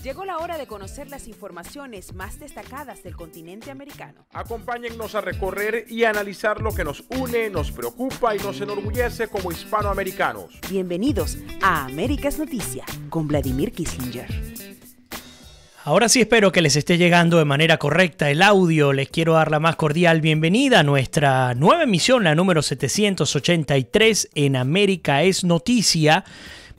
Llegó la hora de conocer las informaciones más destacadas del continente americano. Acompáñennos a recorrer y analizar lo que nos une, nos preocupa y nos enorgullece como hispanoamericanos. Bienvenidos a Américas Noticia con Vladimir Kissinger. Ahora sí espero que les esté llegando de manera correcta el audio. Les quiero dar la más cordial bienvenida a nuestra nueva emisión, la número 783 en América es Noticia.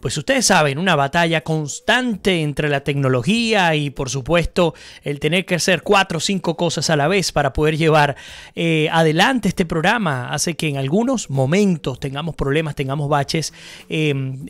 Pues ustedes saben, una batalla constante entre la tecnología y por supuesto el tener que hacer 4 o 5 cosas a la vez para poder llevar adelante este programa hace que en algunos momentos tengamos problemas, tengamos baches,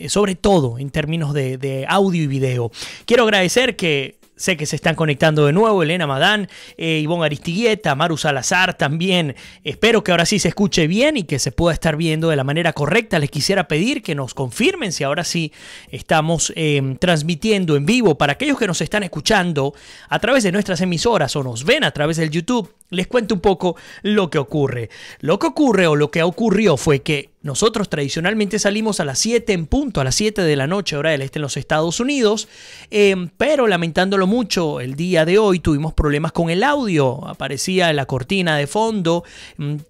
sobre todo en términos de audio y video. Quiero agradecer que sé que se están conectando de nuevo Elena Madán, Ivonne Aristigueta, Maru Salazar también. Espero que ahora sí se escuche bien y que se pueda estar viendo de la manera correcta. Les quisiera pedir que nos confirmen si ahora sí estamos transmitiendo en vivo. Para aquellos que nos están escuchando a través de nuestras emisoras o nos ven a través del YouTube, les cuento un poco lo que ocurre. Lo que ocurre o lo que ocurrió fue que nosotros tradicionalmente salimos a las 7 en punto, a las 7 de la noche, hora del este en los Estados Unidos, pero lamentándolo mucho, el día de hoy tuvimos problemas con el audio. Aparecía en la cortina de fondo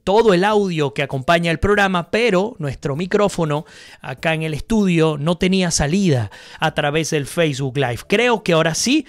todo el audio que acompaña el programa, pero nuestro micrófono acá en el estudio no tenía salida a través del Facebook Live. Creo que ahora sí.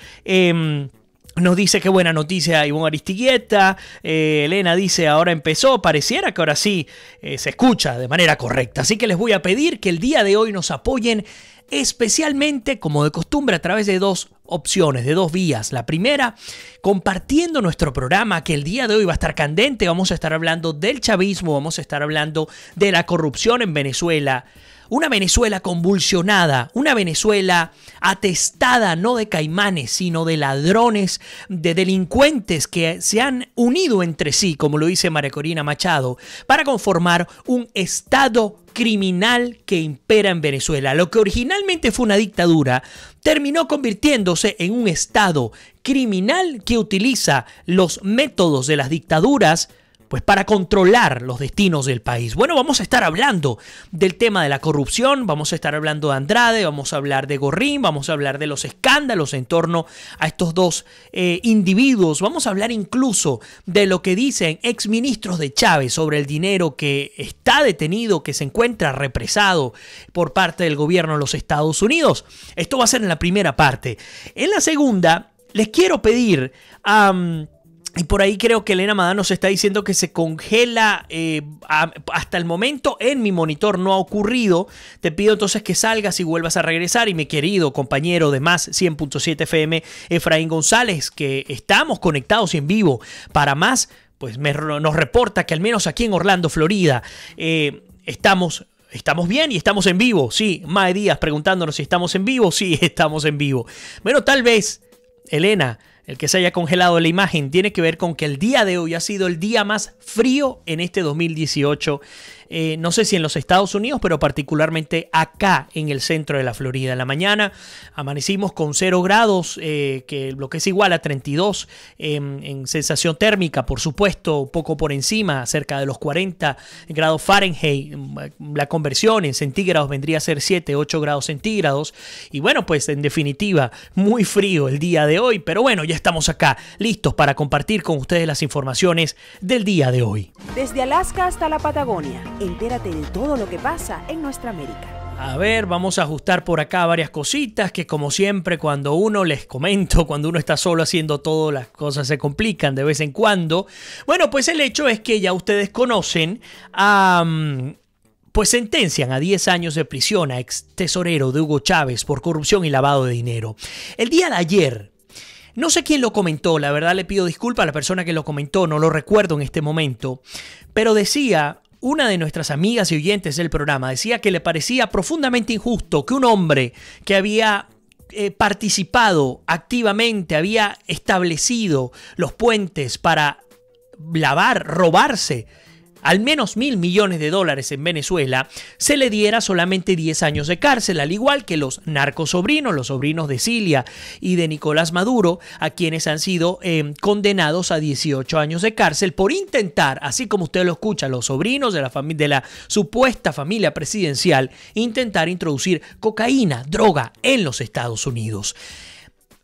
Nos dice qué buena noticia Ivonne Aristigueta. Elena dice ahora empezó. Pareciera que ahora sí se escucha de manera correcta. Así que les voy a pedir que el día de hoy nos apoyen especialmente, como de costumbre, a través de 2 opciones, de 2 vías. La primera, compartiendo nuestro programa, que el día de hoy va a estar candente. Vamos a estar hablando del chavismo, vamos a estar hablando de la corrupción en Venezuela. Una Venezuela convulsionada, una Venezuela atestada no de caimanes, sino de ladrones, de delincuentes que se han unido entre sí, como lo dice María Corina Machado, para conformar un Estado criminal que impera en Venezuela. Lo que originalmente fue una dictadura terminó convirtiéndose en un Estado criminal que utiliza los métodos de las dictaduras pues para controlar los destinos del país. Bueno, vamos a estar hablando del tema de la corrupción, vamos a estar hablando de Andrade, vamos a hablar de Gorrín, vamos a hablar de los escándalos en torno a estos 2 individuos, vamos a hablar incluso de lo que dicen exministros de Chávez sobre el dinero que está detenido, que se encuentra represado por parte del gobierno de los Estados Unidos. Esto va a ser en la primera parte. En la segunda, les quiero pedir y por ahí creo que Elena Madán nos está diciendo que se congela. Hasta el momento en mi monitor no ha ocurrido. Te pido entonces que salgas y vuelvas a regresar. Y mi querido compañero de Más 100.7 FM, Efraín González, que estamos conectados en vivo para Más, pues nos reporta que al menos aquí en Orlando, Florida, estamos bien y estamos en vivo. Sí, Mae Díaz preguntándonos si estamos en vivo. Sí, estamos en vivo. Bueno, tal vez, Elena, el que se haya congelado la imagen tiene que ver con que el día de hoy ha sido el día más frío en este 2018. No sé si en los Estados Unidos, pero particularmente acá en el centro de la Florida. En la mañana amanecimos con 0 grados, que lo que es igual a 32 en sensación térmica, por supuesto, poco por encima, cerca de los 40 grados Fahrenheit. La conversión en centígrados vendría a ser 7, 8 grados centígrados. Y bueno, pues en definitiva, muy frío el día de hoy. Pero bueno, ya estamos acá, listos para compartir con ustedes las informaciones del día de hoy. Desde Alaska hasta la Patagonia, entérate de todo lo que pasa en nuestra América. A ver, vamos a ajustar por acá varias cositas que, como siempre, cuando uno, les comento, cuando uno está solo haciendo todo, las cosas se complican de vez en cuando. Bueno, pues el hecho es que ya ustedes conocen pues sentencian a 10 años de prisión a ex tesorero de Hugo Chávez por corrupción y lavado de dinero. El día de ayer, no sé quién lo comentó, la verdad le pido disculpas a la persona que lo comentó, no lo recuerdo en este momento, pero decía, una de nuestras amigas y oyentes del programa, decía que le parecía profundamente injusto que un hombre que había participado activamente, había establecido los puentes para robarse al menos $1.000 millones en Venezuela, se le diera solamente 10 años de cárcel, al igual que los narcosobrinos, los sobrinos de Cilia y de Nicolás Maduro, a quienes han sido condenados a 18 años de cárcel por intentar, así como usted lo escucha, los sobrinos de la supuesta familia presidencial, intentar introducir cocaína, droga en los Estados Unidos.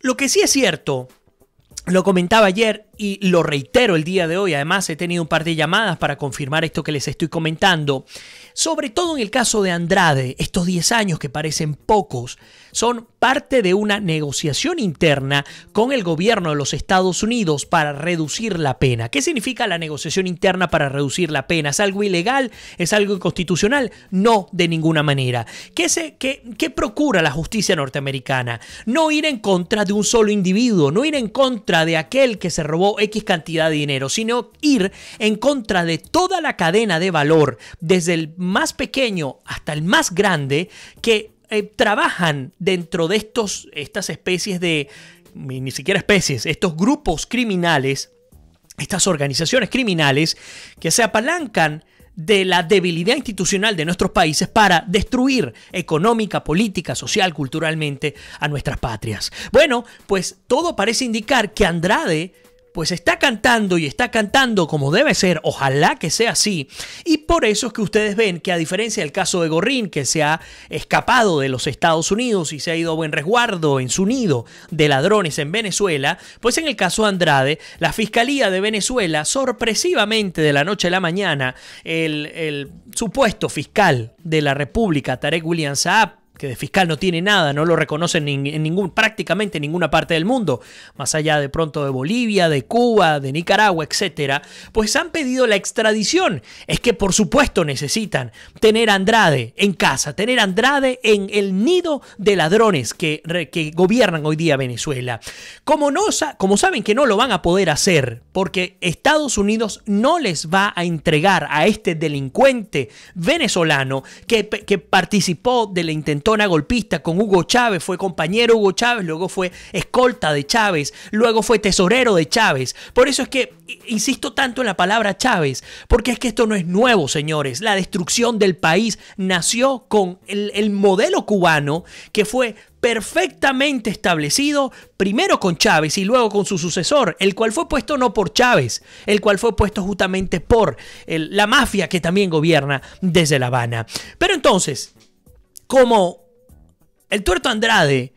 Lo que sí es cierto, lo comentaba ayer y lo reitero el día de hoy, además he tenido un par de llamadas para confirmar esto que les estoy comentando, sobre todo en el caso de Andrade, estos 10 años que parecen pocos, son parte de una negociación interna con el gobierno de los Estados Unidos para reducir la pena. ¿Qué significa la negociación interna para reducir la pena? ¿Es algo ilegal? ¿Es algo inconstitucional? No, de ninguna manera. ¿Qué procura la justicia norteamericana? No ir en contra de un solo individuo, no ir en contra de aquel que se robó X cantidad de dinero, sino ir en contra de toda la cadena de valor, desde el más pequeño hasta el más grande, que trabajan dentro de estas especies de, ni siquiera especies, estos grupos criminales, estas organizaciones criminales que se apalancan de la debilidad institucional de nuestros países para destruir económica, política, social, culturalmente a nuestras patrias. Bueno, pues todo parece indicar que Andrade pues está cantando como debe ser, ojalá que sea así, y por eso es que ustedes ven que, a diferencia del caso de Gorrín, que se ha escapado de los Estados Unidos y se ha ido a buen resguardo en su nido de ladrones en Venezuela, pues en el caso de Andrade, la Fiscalía de Venezuela, sorpresivamente de la noche a la mañana, el supuesto fiscal de la República, Tarek William Saab, que de fiscal no tiene nada, no lo reconocen en prácticamente ninguna parte del mundo, más allá de pronto de Bolivia, de Cuba, de Nicaragua, etcétera, pues han pedido la extradición. Es que por supuesto necesitan tener a Andrade en casa, tener a Andrade en el nido de ladrones que gobiernan hoy día Venezuela. Como saben que no lo van a poder hacer, porque Estados Unidos no les va a entregar a este delincuente venezolano que participó de la intentona golpista con Hugo Chávez, fue compañero Hugo Chávez, luego fue escolta de Chávez, luego fue tesorero de Chávez. Por eso es que insisto tanto en la palabra Chávez, porque es que esto no es nuevo, señores. La destrucción del país nació con el modelo cubano, que fue perfectamente establecido primero con Chávez y luego con su sucesor, el cual fue puesto no por Chávez, el cual fue puesto justamente por la mafia que también gobierna desde La Habana. Pero entonces, como el Tuerto Andrade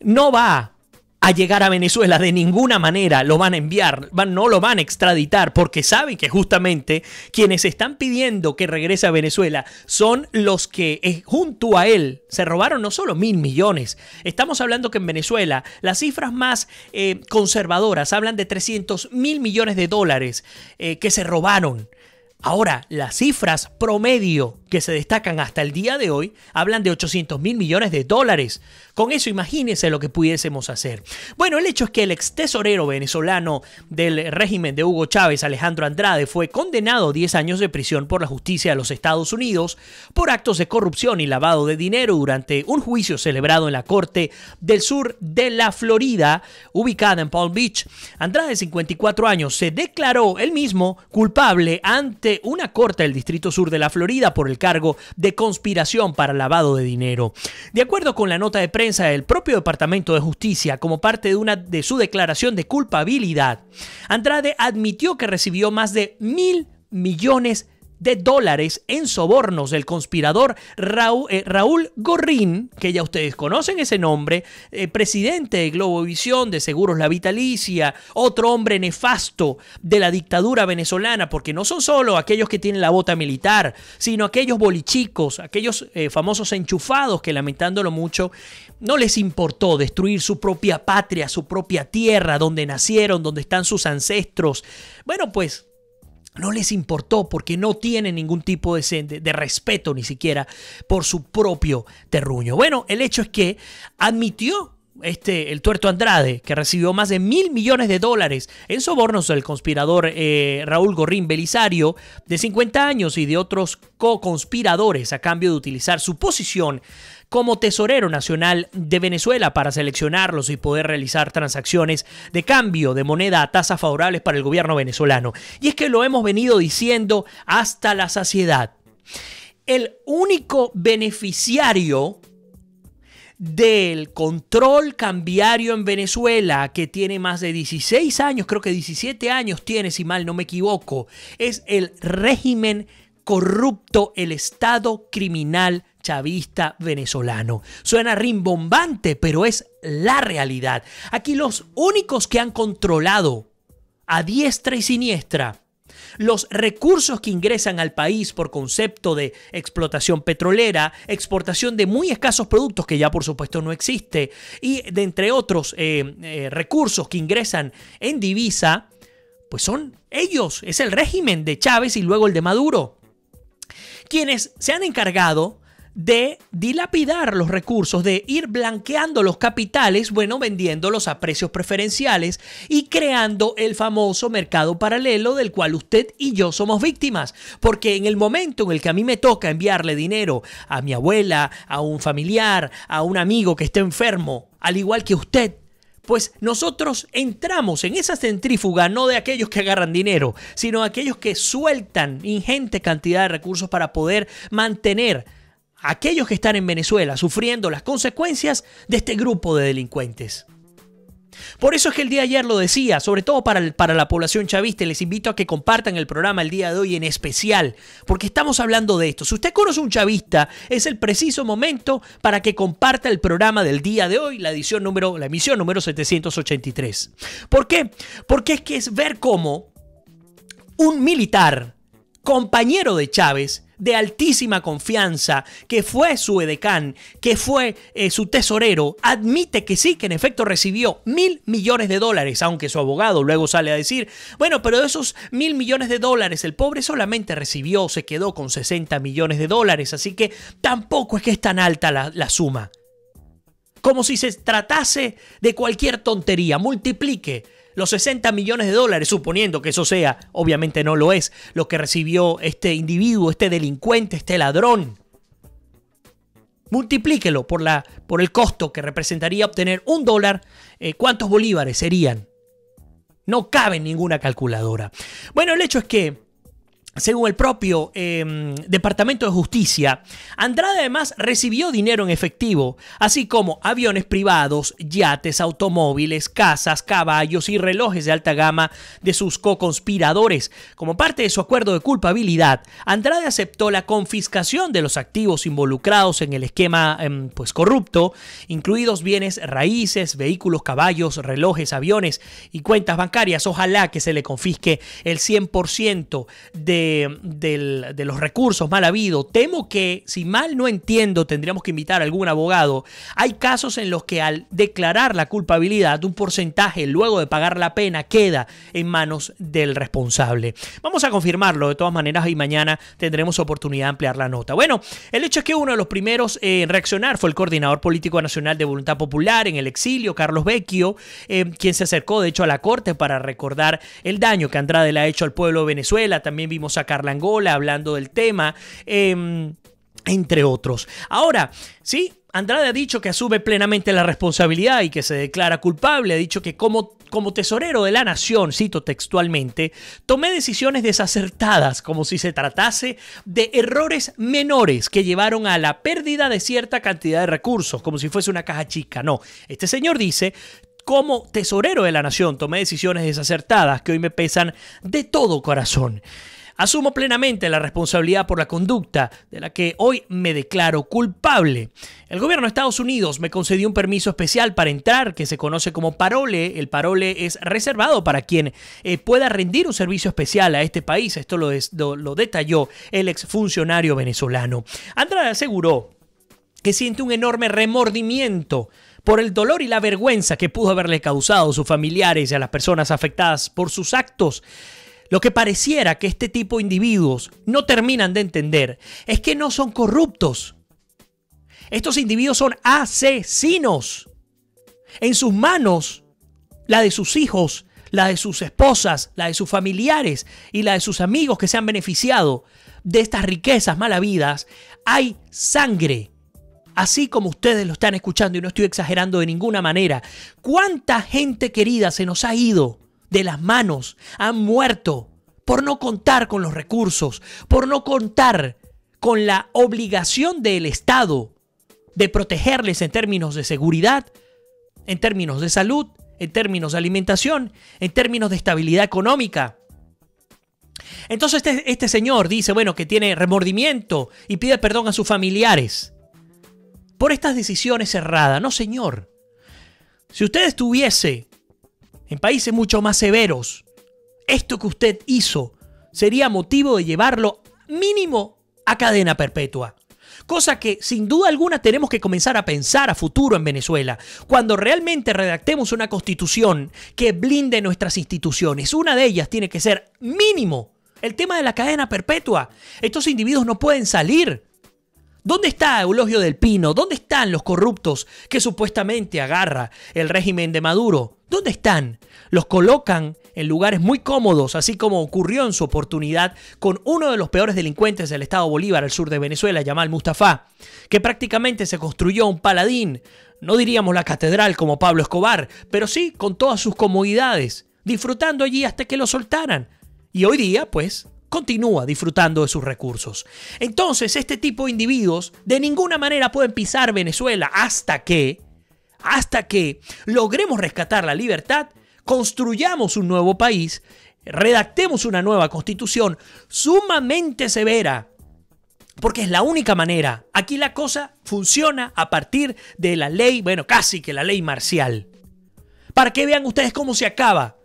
no va a llegar a Venezuela de ninguna manera, lo van a enviar, no lo van a extraditar, porque saben que justamente quienes están pidiendo que regrese a Venezuela son los que junto a él se robaron no solo 1.000 millones. Estamos hablando que en Venezuela las cifras más conservadoras hablan de 300.000 millones de dólares que se robaron. Ahora, las cifras promedio que se destacan hasta el día de hoy hablan de 800.000 millones de dólares. Con eso imagínense lo que pudiésemos hacer. Bueno, el hecho es que el ex tesorero venezolano del régimen de Hugo Chávez, Alejandro Andrade, fue condenado a 10 años de prisión por la justicia de los Estados Unidos por actos de corrupción y lavado de dinero durante un juicio celebrado en la Corte del Sur de la Florida, ubicada en Palm Beach. Andrade, de 54 años, se declaró él mismo culpable ante una corte del Distrito Sur de la Florida por el cargo de conspiración para lavado de dinero. De acuerdo con la nota de prensa del propio Departamento de Justicia, como parte de su declaración de culpabilidad, Andrade admitió que recibió más de 1.000 millones de dólares en sobornos del conspirador Raúl Gorrín, que ya ustedes conocen ese nombre, presidente de Globovisión, de Seguros La Vitalicia, otro hombre nefasto de la dictadura venezolana, porque no son solo aquellos que tienen la bota militar, sino aquellos bolichicos, aquellos famosos enchufados que, lamentándolo mucho, no les importó destruir su propia patria, su propia tierra, donde nacieron, donde están sus ancestros. Bueno, pues no les importó, porque no tienen ningún tipo de respeto ni siquiera por su propio terruño. Bueno, el hecho es que admitió el Tuerto Andrade que recibió más de 1.000 millones de dólares en sobornos del conspirador Raúl Gorrín Belisario, de 50 años, y de otros co-conspiradores a cambio de utilizar su posición como tesorero nacional de Venezuela para seleccionarlos y poder realizar transacciones de cambio de moneda a tasas favorables para el gobierno venezolano. Y es que lo hemos venido diciendo hasta la saciedad. El único beneficiario del control cambiario en Venezuela, que tiene más de 16 años, creo que 17 años tiene, si mal no me equivoco, es el régimen corrupto, el Estado criminal chavista venezolano. Suena rimbombante, pero es la realidad. Aquí los únicos que han controlado a diestra y siniestra los recursos que ingresan al país por concepto de explotación petrolera, exportación de muy escasos productos que ya por supuesto no existe, y de entre otros recursos que ingresan en divisa, pues son ellos, es el régimen de Chávez y luego el de Maduro, quienes se han encargado de dilapidar los recursos, de ir blanqueando los capitales, bueno, vendiéndolos a precios preferenciales y creando el famoso mercado paralelo del cual usted y yo somos víctimas. Porque en el momento en el que a mí me toca enviarle dinero a mi abuela, a un familiar, a un amigo que esté enfermo, al igual que usted, pues nosotros entramos en esa centrífuga no de aquellos que agarran dinero, sino de aquellos que sueltan ingente cantidad de recursos para poder mantener a aquellos que están en Venezuela sufriendo las consecuencias de este grupo de delincuentes. Por eso es que el día de ayer lo decía, sobre todo para la población chavista, y les invito a que compartan el programa el día de hoy en especial, porque estamos hablando de esto. Si usted conoce un chavista, es el preciso momento para que comparta el programa del día de hoy, la emisión número 783. ¿Por qué? Porque es que es ver cómo un militar, compañero de Chávez, de altísima confianza, que fue su edecán, que fue su tesorero, admite que sí, que en efecto recibió $1.000 millones, aunque su abogado luego sale a decir, bueno, pero de esos $1.000 millones, el pobre solamente se quedó con $60 millones, así que tampoco es que es tan alta la suma. Como si se tratase de cualquier tontería, multiplique los $60 millones, suponiendo que eso sea, obviamente no lo es, lo que recibió este individuo, este delincuente, este ladrón. Multiplíquelo por el costo que representaría obtener $1. ¿Cuántos bolívares serían? No cabe en ninguna calculadora. Bueno, el hecho es que, según el propio Departamento de Justicia, Andrade además recibió dinero en efectivo, así como aviones privados, yates, automóviles, casas, caballos y relojes de alta gama de sus co-conspiradores. Como parte de su acuerdo de culpabilidad, Andrade aceptó la confiscación de los activos involucrados en el esquema corrupto, incluidos bienes raíces, vehículos, caballos, relojes, aviones y cuentas bancarias. Ojalá que se le confisque el 100% de los recursos mal habidos. Temo que, si mal no entiendo, tendríamos que invitar a algún abogado. Hay casos en los que al declarar la culpabilidad, un porcentaje luego de pagar la pena queda en manos del responsable. Vamos a confirmarlo de todas maneras y mañana tendremos oportunidad de ampliar la nota. Bueno, el hecho es que uno de los primeros en reaccionar fue el coordinador político nacional de Voluntad Popular en el exilio, Carlos Vecchio, quien se acercó de hecho a la corte para recordar el daño que Andrade le ha hecho al pueblo de Venezuela. También vimos a Carla Angola hablando del tema, entre otros. Ahora, sí, Andrade ha dicho que asume plenamente la responsabilidad y que se declara culpable. Ha dicho que como tesorero de la nación, cito textualmente, tomé decisiones desacertadas, como si se tratase de errores menores que llevaron a la pérdida de cierta cantidad de recursos, como si fuese una caja chica. No, este señor dice: como tesorero de la nación tomé decisiones desacertadas que hoy me pesan de todo corazón. Asumo plenamente la responsabilidad por la conducta de la que hoy me declaro culpable. El gobierno de Estados Unidos me concedió un permiso especial para entrar, que se conoce como parole. El parole es reservado para quien pueda rendir un servicio especial a este país. Esto lo detalló el exfuncionario venezolano. Andrade aseguró que siente un enorme remordimiento por el dolor y la vergüenza que pudo haberle causado a sus familiares y a las personas afectadas por sus actos. Lo que pareciera que este tipo de individuos no terminan de entender es que no son corruptos. Estos individuos son asesinos. En sus manos, la de sus hijos, la de sus esposas, la de sus familiares y la de sus amigos que se han beneficiado de estas riquezas mal habidas, hay sangre. Así como ustedes lo están escuchando, y no estoy exagerando de ninguna manera. ¿Cuánta gente querida se nos ha ido de las manos, han muerto por no contar con los recursos, por no contar con la obligación del Estado de protegerles en términos de seguridad, en términos de salud, en términos de alimentación, en términos de estabilidad económica? Entonces este señor dice, bueno, que tiene remordimiento y pide perdón a sus familiares. por estas decisiones erradas. No, señor. Si usted estuviese en países mucho más severos, esto que usted hizo sería motivo de llevarlo mínimo a cadena perpetua. Cosa que sin duda alguna tenemos que comenzar a pensar a futuro en Venezuela. Cuando realmente redactemos una constitución que blinde nuestras instituciones, una de ellas tiene que ser mínimo el tema de la cadena perpetua. Estos individuos no pueden salir. ¿Dónde está Eulogio del Pino? ¿Dónde están los corruptos que supuestamente agarra el régimen de Maduro? ¿Dónde están? Los colocan en lugares muy cómodos, así como ocurrió en su oportunidad con uno de los peores delincuentes del estado Bolívar al sur de Venezuela, Yamal Mustafa, que prácticamente se construyó un paladín, no diríamos la catedral como Pablo Escobar, pero sí con todas sus comodidades, disfrutando allí hasta que lo soltaran. Y hoy día, pues, continúa disfrutando de sus recursos. Entonces, este tipo de individuos de ninguna manera pueden pisar Venezuela hasta que logremos rescatar la libertad, construyamos un nuevo país, redactemos una nueva constitución sumamente severa, porque es la única manera. Aquí la cosa funciona a partir de la ley, bueno, casi que la ley marcial. Para que vean ustedes cómo se acaba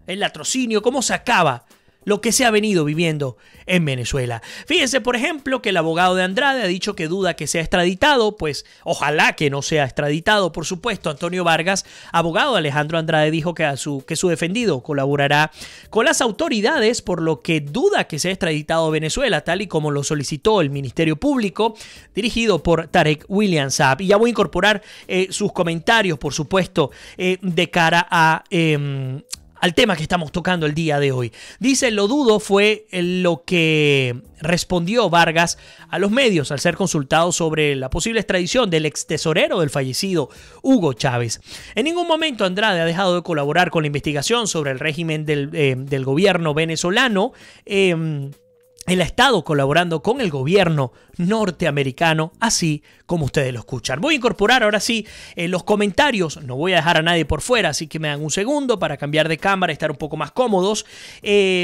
el latrocinio, cómo se acaba lo que se ha venido viviendo en Venezuela. Fíjense, por ejemplo, que el abogado de Andrade ha dicho que duda que sea extraditado, pues ojalá que no sea extraditado, por supuesto. Antonio Vargas, abogado de Alejandro Andrade, dijo que su defendido colaborará con las autoridades, por lo que duda que sea extraditado a Venezuela, tal y como lo solicitó el Ministerio Público, dirigido por Tarek William Saab. Y ya voy a incorporar sus comentarios, por supuesto, de cara a al tema que estamos tocando el día de hoy. Dice, lo dudo, fue lo que respondió Vargas a los medios al ser consultado sobre la posible extradición del ex tesorero del fallecido Hugo Chávez. En ningún momento Andrade ha dejado de colaborar con la investigación sobre el régimen del gobierno venezolano. Él ha estado colaborando con el gobierno norteamericano, así como ustedes lo escuchan. Voy a incorporar ahora sí los comentarios. No voy a dejar a nadie por fuera, así que me dan un segundo para cambiar de cámara y estar un poco más cómodos.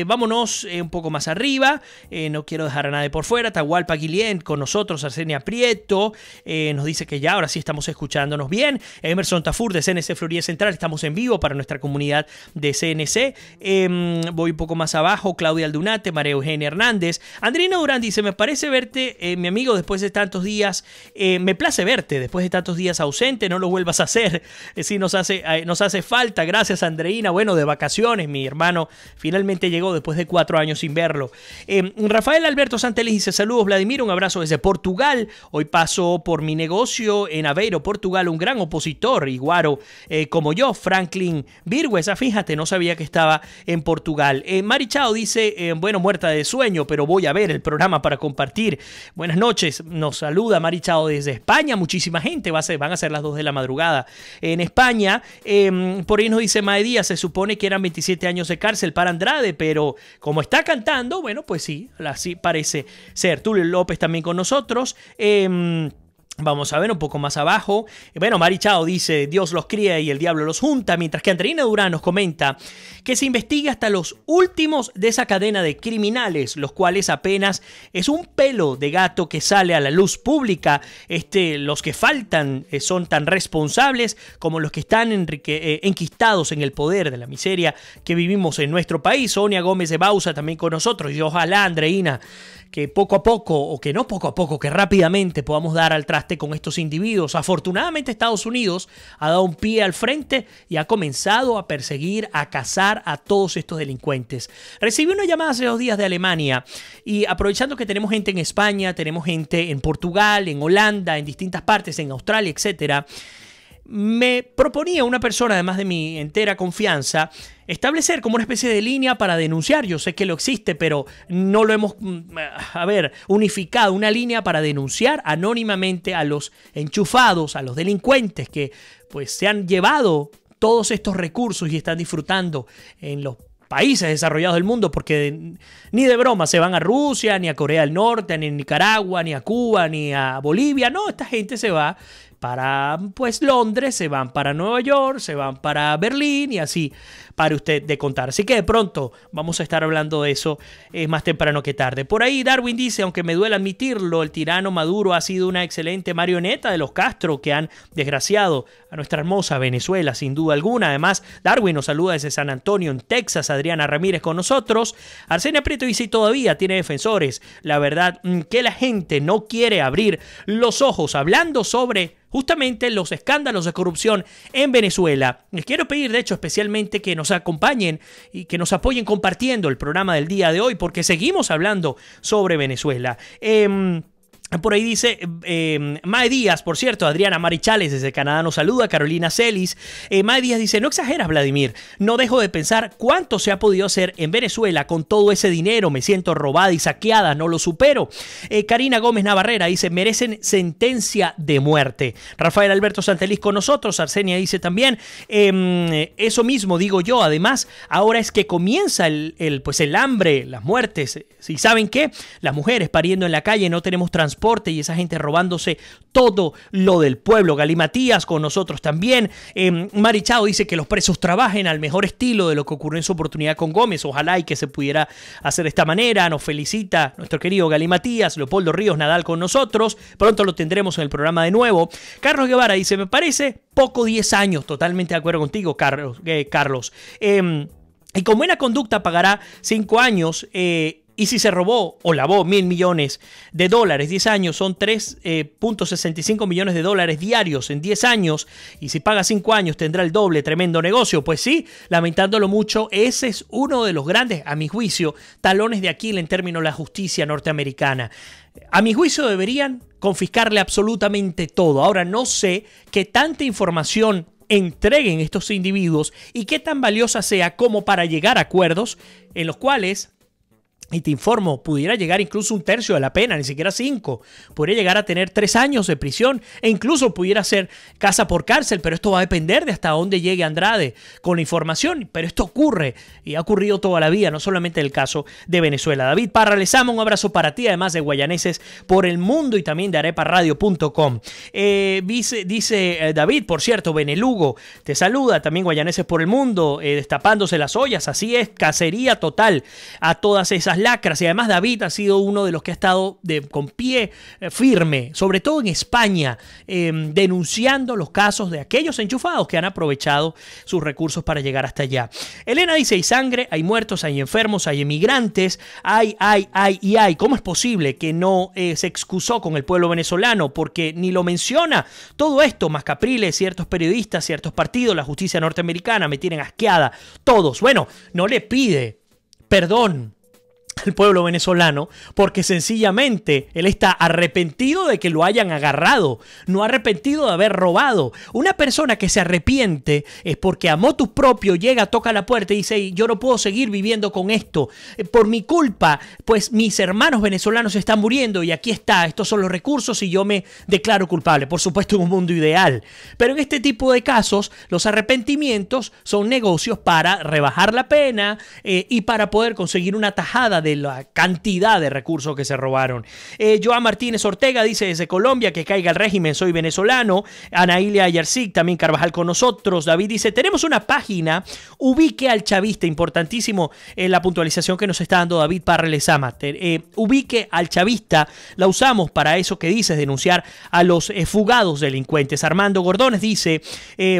Vámonos un poco más arriba. No quiero dejar a nadie por fuera. Tahualpa Guillén con nosotros. Arsenia Prieto nos dice que ya ahora sí estamos escuchándonos bien. Emerson Tafur de CNC Florida Central. Estamos en vivo para nuestra comunidad de CNC. Voy un poco más abajo. Claudia Aldunate, María Eugenia Hernández. Andrina Durán dice, me parece verte, mi amigo, después de tantos días. Me place verte después de tantos días ausente. No lo vuelvas a hacer. Sí, nos hace falta. Gracias, Andreina. Bueno, de vacaciones. Mi hermano finalmente llegó después de 4 años sin verlo. Rafael Alberto Santelis dice, saludos, Vladimir. Un abrazo desde Portugal. Hoy paso por mi negocio en Aveiro, Portugal. Un gran opositor, iguaro, como yo, Franklin Virgüesa. Fíjate, no sabía que estaba en Portugal. Mari Chao dice, bueno, muerta de sueño, pero voy a ver el programa para compartir. Buenas noches. Nos saluda Mari Chao desde España. Muchísima gente. Van a ser las 2 de la madrugada en España. Por ahí nos dice Mae Díaz, se supone que eran 27 años de cárcel para Andrade, pero como está cantando, bueno, pues sí, así parece ser. Tulio López también con nosotros. Vamos a ver un poco más abajo. Bueno, Mari Chao dice, Dios los cría y el diablo los junta, mientras que Andreina Durán nos comenta que se investiga hasta los últimos de esa cadena de criminales, los cuales apenas es un pelo de gato que sale a la luz pública. Los que faltan son tan responsables como los que están enquistados en el poder de la miseria que vivimos en nuestro país. Sonia Gómez de Bausa también con nosotros, y ojalá, Andreina, que poco a poco, o que no poco a poco, que rápidamente podamos dar al traste con estos individuos. Afortunadamente Estados Unidos ha dado un pie al frente y ha comenzado a perseguir, a cazar a todos estos delincuentes. Recibí una llamada hace 2 días de Alemania y aprovechando que tenemos gente en España, tenemos gente en Portugal, en Holanda, en distintas partes, en Australia, etcétera, me proponía una persona, además de mi entera confianza, establecer como una especie de línea para denunciar. Yo sé que lo existe, pero no lo hemos, unificado. Una línea para denunciar anónimamente a los enchufados, a los delincuentes que pues se han llevado todos estos recursos y están disfrutando en los países desarrollados del mundo, porque ni de broma se van a Rusia, ni a Corea del Norte, ni a Nicaragua, ni a Cuba, ni a Bolivia. No, esta gente se va para pues Londres, se van para Nueva York, se van para Berlín y así para usted de contar. Así que de pronto vamos a estar hablando de eso más temprano que tarde. Por ahí Darwin dice, aunque me duele admitirlo, el tirano Maduro ha sido una excelente marioneta de los Castro que han desgraciado a nuestra hermosa Venezuela, sin duda alguna. Además, Darwin nos saluda desde San Antonio, en Texas. Adriana Ramírez con nosotros. Arsenia Prieto dice, todavía tiene defensores. La verdad que la gente no quiere abrir los ojos hablando sobre justamente los escándalos de corrupción en Venezuela. Les quiero pedir, de hecho, especialmente que nos acompañen y que nos apoyen compartiendo el programa del día de hoy, porque seguimos hablando sobre Venezuela. Por ahí dice Mae Díaz, por cierto, Adriana Marichales desde Canadá nos saluda, Carolina Celis. Mae Díaz dice, no exageras, Vladimir, no dejo de pensar cuánto se ha podido hacer en Venezuela con todo ese dinero, me siento robada y saqueada, no lo supero. Karina Gómez Navarrera dice, merecen sentencia de muerte. Rafael Alberto Santeliz con nosotros, Arsenia dice también, eso mismo digo yo, además, ahora es que comienza el hambre, las muertes, ¿y saben qué? Las mujeres pariendo en la calle, no tenemos transporte y esa gente robándose todo lo del pueblo. Gali Matías con nosotros también. Marichao dice que los presos trabajen al mejor estilo de lo que ocurrió en su oportunidad con Gómez. Ojalá y que se pudiera hacer de esta manera. Nos felicita nuestro querido Gali Matías. Leopoldo Ríos Nadal con nosotros. Pronto lo tendremos en el programa de nuevo. Carlos Guevara dice, me parece poco 10 años. Totalmente de acuerdo contigo, Carlos. Y con buena conducta pagará 5 años. Y si se robó o lavó $1.000 millones, 10 años son 3.65 millones de dólares diarios en 10 años. Y si paga 5 años tendrá el doble, tremendo negocio. Pues sí, lamentándolo mucho, ese es uno de los grandes, a mi juicio, talones de Aquiles en términos de la justicia norteamericana. A mi juicio deberían confiscarle absolutamente todo. Ahora no sé qué tanta información entreguen estos individuos y qué tan valiosa sea como para llegar a acuerdos en los cuales, y te informo, pudiera llegar incluso 1/3 de la pena, ni siquiera 5. Podría llegar a tener 3 años de prisión e incluso pudiera ser casa por cárcel, pero esto va a depender de hasta dónde llegue Andrade con la información. Pero esto ocurre y ha ocurrido toda la vida, no solamente el caso de Venezuela. David Parra Lezama, un abrazo para ti, además de Guayaneses por el Mundo y también de areparadio.com. Dice David, por cierto, Benelugo te saluda, también Guayaneses por el Mundo, destapándose las ollas, así es, cacería total a todas esas lacras. Y además David ha sido uno de los que ha estado con pie firme, sobre todo en España, denunciando los casos de aquellos enchufados que han aprovechado sus recursos para llegar hasta allá. Elena dice, hay sangre, hay muertos, hay enfermos, hay emigrantes, hay. ¿Cómo es posible que no se excusó con el pueblo venezolano? Porque ni lo menciona. Todo esto, más Capriles, ciertos periodistas, ciertos partidos, la justicia norteamericana, me tienen asqueada. Todos. Bueno, no le pide perdón al pueblo venezolano porque sencillamente él está arrepentido de que lo hayan agarrado, no arrepentido de haber robado. Una persona que se arrepiente es porque a motu propio llega, toca la puerta y dice, yo no puedo seguir viviendo con esto, por mi culpa, pues mis hermanos venezolanos están muriendo y aquí está, estos son los recursos y yo me declaro culpable. Por supuesto, en un mundo ideal, pero en este tipo de casos los arrepentimientos son negocios para rebajar la pena y para poder conseguir una tajada de la cantidad de recursos que se robaron. Joan Martínez Ortega dice desde Colombia, que caiga el régimen, soy venezolano. Ana Ilia Ayarcic, también Carvajal con nosotros. David dice, tenemos una página, ubique al chavista, importantísimo la puntualización que nos está dando David Parra Lezama. Ubique al chavista, la usamos para eso que dices, denunciar a los fugados delincuentes. Armando Gordones dice,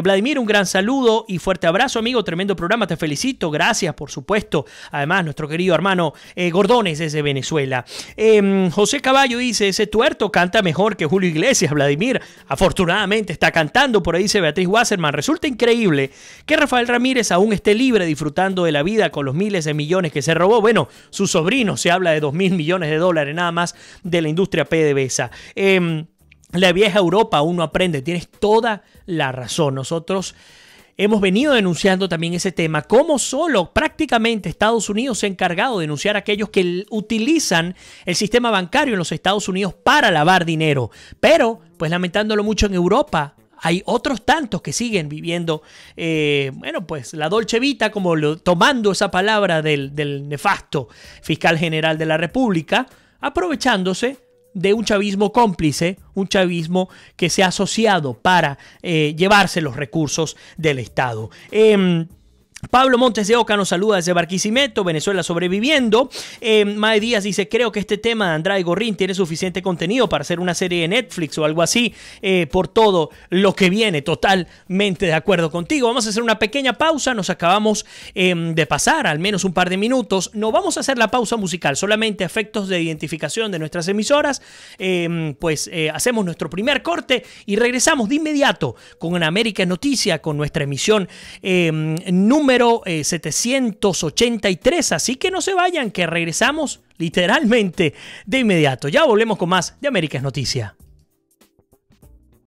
Vladimir, un gran saludo y fuerte abrazo, amigo, tremendo programa, te felicito, gracias, por supuesto. Además, nuestro querido hermano Gordones desde Venezuela. José Caballo dice, ese tuerto canta mejor que Julio Iglesias, Vladimir. Afortunadamente está cantando, por ahí dice Beatriz Wasserman. Resulta increíble que Rafael Ramírez aún esté libre disfrutando de la vida con los miles de millones que se robó. Bueno, su sobrino, se habla de $2.000 millones nada más de la industria PDVSA. La vieja Europa aún no aprende. Tienes toda la razón. Nosotros hemos venido denunciando también ese tema, cómo solo prácticamente Estados Unidos se ha encargado de denunciar a aquellos que utilizan el sistema bancario en los Estados Unidos para lavar dinero. Pero, pues lamentándolo mucho, en Europa hay otros tantos que siguen viviendo, pues la Dolce Vita, tomando esa palabra del nefasto fiscal general de la República, aprovechándose de un chavismo cómplice, un chavismo que se ha asociado para llevarse los recursos del Estado. Pablo Montes de Oca nos saluda desde Barquisimeto, Venezuela sobreviviendo. Mae Díaz dice, creo que este tema de Andrade Gorrín tiene suficiente contenido para hacer una serie de Netflix o algo así, por todo lo que viene. Totalmente de acuerdo contigo. Vamos a hacer una pequeña pausa, nos acabamos de pasar al menos un par de minutos. No vamos a hacer la pausa musical, solamente efectos de identificación de nuestras emisoras. Hacemos nuestro primer corte y regresamos de inmediato con una América en Noticia, con nuestra emisión número 783, así que no se vayan, que regresamos literalmente de inmediato. Ya volvemos con más de América es Noticia.